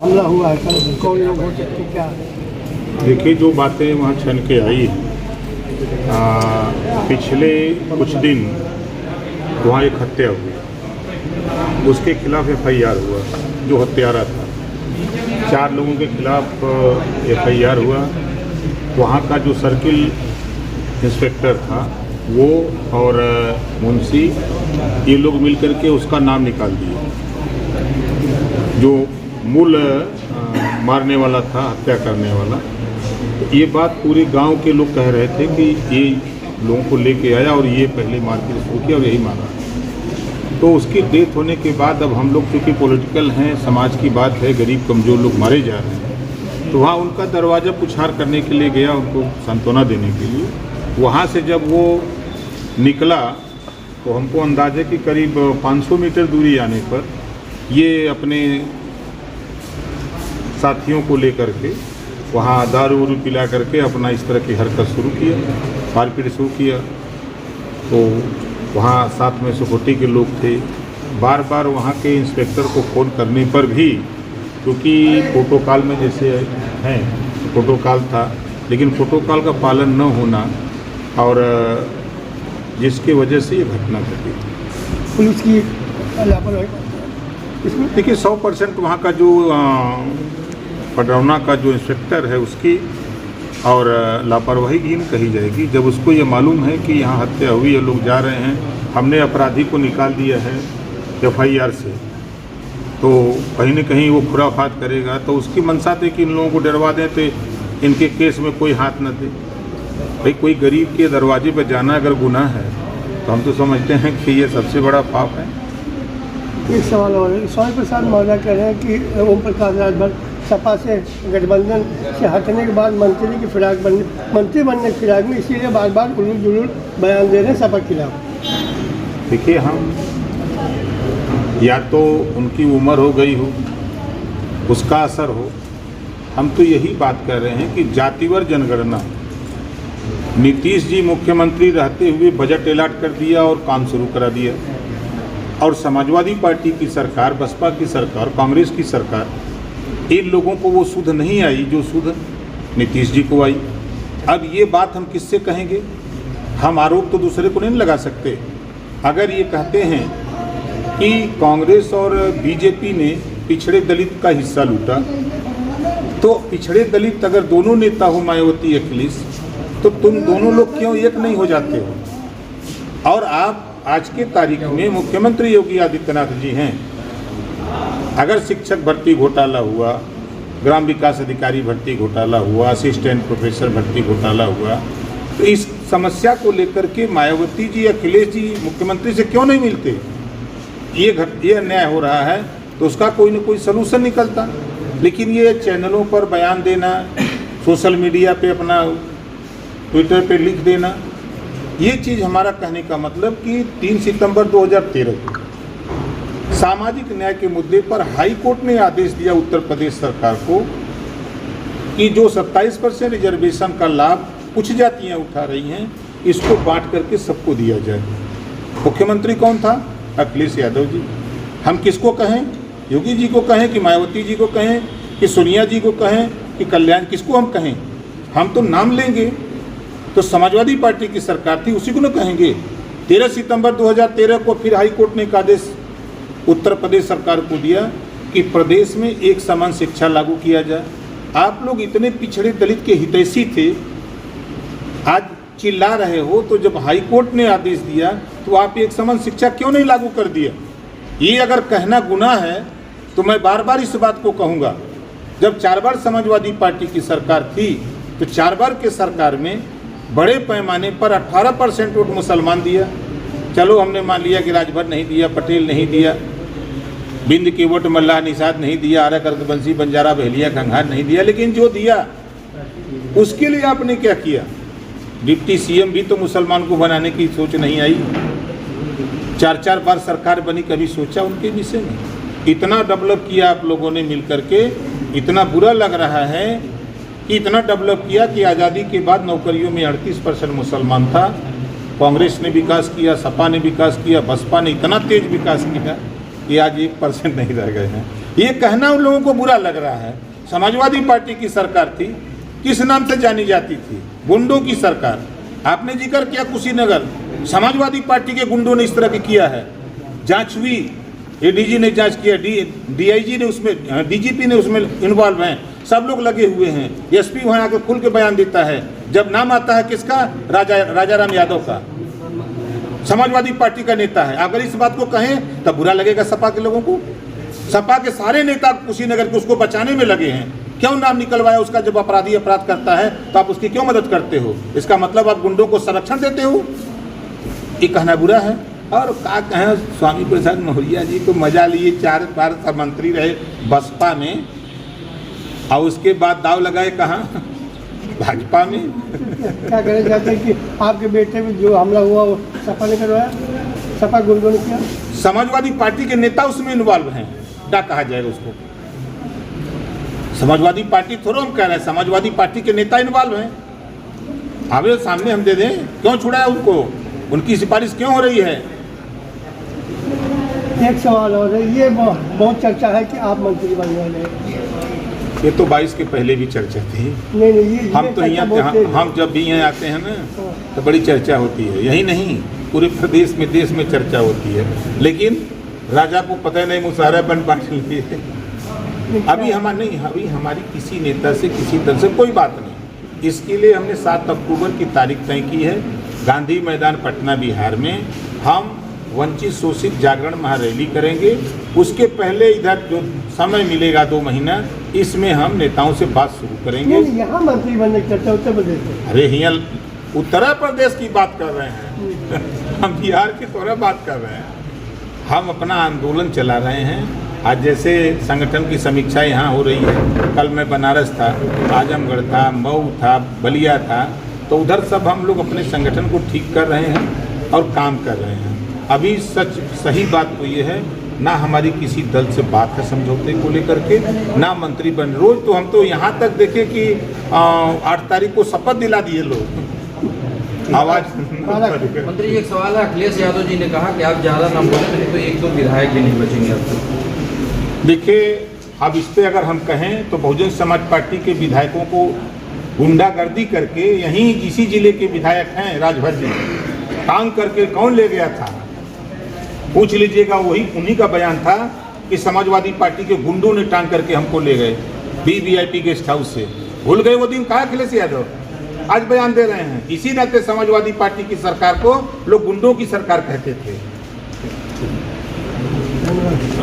हमला हुआ है सर, कौन लोग हो सकते क्या? देखिए, जो बातें वहाँ छन के आई, पिछले कुछ दिन वहाँ एक हत्या हुई, उसके खिलाफ FIR हुआ। जो हत्यारा था, 4 लोगों के खिलाफ FIR हुआ। वहाँ का जो सर्किल इंस्पेक्टर था वो और मुंशी, ये लोग मिलकर के उसका नाम निकाल दिए। जो मूल मारने वाला था, हत्या करने वाला, तो ये बात पूरे गांव के लोग कह रहे थे कि ये लोगों को लेके आया और ये पहले मारपीट शुरू किया और यही मारा। तो उसकी डेथ होने के बाद अब हम लोग चूँकि पॉलिटिकल हैं, समाज की बात है, गरीब कमज़ोर लोग मारे जा रहे हैं, तो वहाँ उनका दरवाज़ा पुछार करने के लिए गया, उनको सांत्वना देने के लिए। वहाँ से जब वो निकला तो हमको अंदाज़ है कि करीब 500 मीटर दूरी आने पर ये अपने साथियों को लेकर के वहाँ दारू वारू पिला करके अपना इस तरह की हरकत शुरू किया, मारपीट शुरू किया। तो वहाँ साथ में सिक्योरिटी के लोग थे। बार बार वहाँ के इंस्पेक्टर को फ़ोन करने पर भी, क्योंकि प्रोटोकॉल में जैसे हैं, प्रोटोकॉल था, लेकिन प्रोटोकॉल का पालन न होना और जिसकी वजह से ये घटना घटी। पुलिस की लापरवाही इसमें देखिए, 100% वहाँ का जो पडरौना का जो इंस्पेक्टर है उसकी और लापरवाही हीन कही जाएगी। जब उसको ये मालूम है कि यहाँ हत्या हुई है, लोग जा रहे हैं, हमने अपराधी को निकाल दिया है FIR से, तो कहीं न कहीं वो खुराफात करेगा, तो उसकी मंशा थी कि इन लोगों को डरवा दें तो इनके केस में कोई हाथ न दे। भाई, कोई गरीब के दरवाजे पर जाना अगर गुनाह है तो हम तो समझते हैं कि ये सबसे बड़ा पाप है। एक सवाल और है, स्वामी प्रसाद मौर्य कह रहे हैं कि ओम प्रकाश राजभर सपा से गठबंधन से हटने के बाद मंत्री बनने की फिराक में, इसीलिए बार बार उलूल जुलूल बयान दे रहे हैं सपा के खिलाफ। देखिए, हम या तो उनकी उम्र हो गई हो, उसका असर हो, हम तो यही बात कर रहे हैं कि जातिवार जनगणना, नीतीश जी मुख्यमंत्री रहते हुए बजट अलॉट कर दिया और काम शुरू करा दिया, और समाजवादी पार्टी की सरकार, बसपा की सरकार, कांग्रेस की सरकार, इन लोगों को वो सुध नहीं आई जो सुध नीतीश जी को आई। अब ये बात हम किससे कहेंगे? हम आरोप तो दूसरे को नहीं लगा सकते। अगर ये कहते हैं कि कांग्रेस और बीजेपी ने पिछड़े दलित का हिस्सा लूटा, तो पिछड़े दलित अगर दोनों नेता हो, मायावती अखिलेश, तो तुम दोनों लोग क्यों एक नहीं हो जाते हो? और आप आज के तारीख में मुख्यमंत्री योगी आदित्यनाथ जी हैं। अगर शिक्षक भर्ती घोटाला हुआ, ग्राम विकास अधिकारी भर्ती घोटाला हुआ, असिस्टेंट प्रोफेसर भर्ती घोटाला हुआ, तो इस समस्या को लेकर के मायावती जी, अखिलेश जी मुख्यमंत्री से क्यों नहीं मिलते? ये अन्याय हो रहा है तो उसका कोई न कोई सलूशन निकलता। लेकिन ये चैनलों पर बयान देना, सोशल मीडिया पे अपना ट्विटर पे लिख देना, ये चीज़ हमारा कहने का मतलब कि 3 सितंबर 2013 को सामाजिक न्याय के मुद्दे पर हाई कोर्ट ने आदेश दिया उत्तर प्रदेश सरकार को कि जो 27% रिजर्वेशन का लाभ कुछ जातियां उठा रही हैं, इसको बांट करके सबको दिया जाए। मुख्यमंत्री कौन था? अखिलेश यादव जी। हम किसको कहें? योगी जी को कहें कि मायावती जी को कहें कि सोनिया जी को कहें कि कल्याण, किसको हम कहें? हम तो नाम लेंगे तो समाजवादी पार्टी की सरकार थी, उसी को न कहेंगे। 13 सितंबर 2013 को फिर हाई कोर्ट ने एक आदेश उत्तर प्रदेश सरकार को दिया कि प्रदेश में एक समान शिक्षा लागू किया जाए। आप लोग इतने पिछड़े दलित के हितैषी थे, आज चिल्ला रहे हो, तो जब हाई कोर्ट ने आदेश दिया तो आप एक समान शिक्षा क्यों नहीं लागू कर दिया? ये अगर कहना गुनाह है तो मैं बार बार इस बात को कहूँगा। जब 4 बार समाजवादी पार्टी की सरकार थी तो 4 बार के सरकार में बड़े पैमाने पर 18% वोट मुसलमान दिया। चलो, हमने मान लिया कि राजभर नहीं दिया, पटेल नहीं दिया, बिंद की वोट मल्लाह निषाद नहीं दिया, आरा करके बंसी बंजारा बहलिया खंघार नहीं दिया, लेकिन जो दिया उसके लिए आपने क्या किया? डिप्टी CM भी तो मुसलमान को बनाने की सोच नहीं आई। 4 बार सरकार बनी, कभी सोचा उनके विषय में? इतना डेवलप किया आप लोगों ने मिल करके, इतना बुरा लग रहा है कि इतना डेवलप किया कि आज़ादी के बाद नौकरियों में 38% मुसलमान था। कांग्रेस ने विकास किया, सपा ने विकास किया, बसपा ने इतना तेज विकास किया कि आज 1% नहीं रह गए हैं। ये कहना उन लोगों को बुरा लग रहा है। समाजवादी पार्टी की सरकार थी, किस नाम से जानी जाती थी? गुंडों की सरकार। आपने जिक्र किया कुशीनगर, समाजवादी पार्टी के गुंडों ने इस तरह के किया है। जांच हुई, एडीजी ने जांच किया, डीआईजी ने उसमें, डीजीपी ने उसमें इन्वॉल्व हैं, सब लोग लगे हुए हैं। एसपी वहाँ आकर खुल के बयान देता है जब नाम आता है किसका, राजाराम यादव का, समाजवादी पार्टी का नेता है। अगर इस बात को कहें तब बुरा लगेगा सपा के लोगों को। सपा के सारे नेता कुशीनगर के उसको बचाने में लगे हैं। क्यों नाम निकलवाया उसका? जब अपराधी अपराध करता है तो आप उसकी क्यों मदद करते हो? इसका मतलब आप गुंडों को संरक्षण देते हो। ये कहना बुरा है। और क्या कहें, स्वामी प्रसाद मौर्य जी को मजा लिए, 4 बार सब मंत्री रहे बसपा में, और उसके बाद दाव लगाए कहाँ, भाजपा में। क्या कहना चाहते हैं कि आपके बेटे में जो हमला हुआ वो सपा ने करवाया, सपा गुंडों ने किया? समाजवादी पार्टी के नेता उसमें इन्वॉल्व हैं, क्या कहा जाएगा उसको? समाजवादी पार्टी थोड़ा हम कह रहे हैं, समाजवादी पार्टी के नेता इन्वॉल्व हैं। आगे सामने हम दे दें, क्यों छुड़ाया उनको? उनकी सिफारिश क्यों हो रही है? एक सवाल और है, ये बहुत चर्चा है कि आप मंत्री बनने वाले हैं। ये तो 22 के पहले भी चर्चा थी। नहीं ये हम तो यहाँ, हम जब भी यहाँ आते हैं ना तो बड़ी चर्चा होती है। यही नहीं, पूरे प्रदेश में, देश में चर्चा होती है। लेकिन राजा को पता नहीं मुशाहरा बन पाने लिए अभी हमारी किसी नेता से, किसी तरह से कोई बात नहीं। इसके लिए हमने 7 अक्टूबर की तारीख तय की है, गांधी मैदान पटना बिहार में हम वंचित शोषित जागरण महारैली करेंगे। उसके पहले इधर जो समय मिलेगा 2 महीना, इसमें हम नेताओं से बात शुरू करेंगे। यहाँ मंत्री बनने की चर्चा उत्तर प्रदेश में। अरे यहाँ उत्तर प्रदेश की बात कर रहे हैं हम बिहार की थोड़ा बात कर रहे हैं। हम अपना आंदोलन चला रहे हैं। आज जैसे संगठन की समीक्षा यहाँ हो रही है, कल मैं बनारस था, आजमगढ़ था, मऊ था, बलिया था, तो उधर सब हम लोग अपने संगठन को ठीक कर रहे हैं और काम कर रहे हैं। अभी सही बात तो ये है, ना हमारी किसी दल से बात है समझौते को लेकर के, ना मंत्री बन। रोज तो हम तो यहाँ तक देखे कि 8 तारीख को शपथ दिला दिए लोग। आवाज मंत्री एक सवाल है, अखिलेश यादव जी ने कहा कि आप ज़्यादा ना बोले तो 1-2 विधायक भी नहीं बचेंगे अब तक। देखिए, अब इस पर अगर हम कहें तो बहुजन समाज पार्टी के विधायकों को गुंडागर्दी करके, यहीं इसी जिले के विधायक हैं राजभर जी, टांग करके कौन ले गया था? पूछ लीजिएगा, वही उन्हीं का बयान था कि समाजवादी पार्टी के गुंडों ने टांग करके हमको ले गए वीवीआईपी गेस्ट हाउस से। भूल गए वो दिन? कहा अखिलेश यादव आज बयान दे रहे हैं। इसी नाते समाजवादी पार्टी की सरकार को लोग गुंडों की सरकार कहते थे।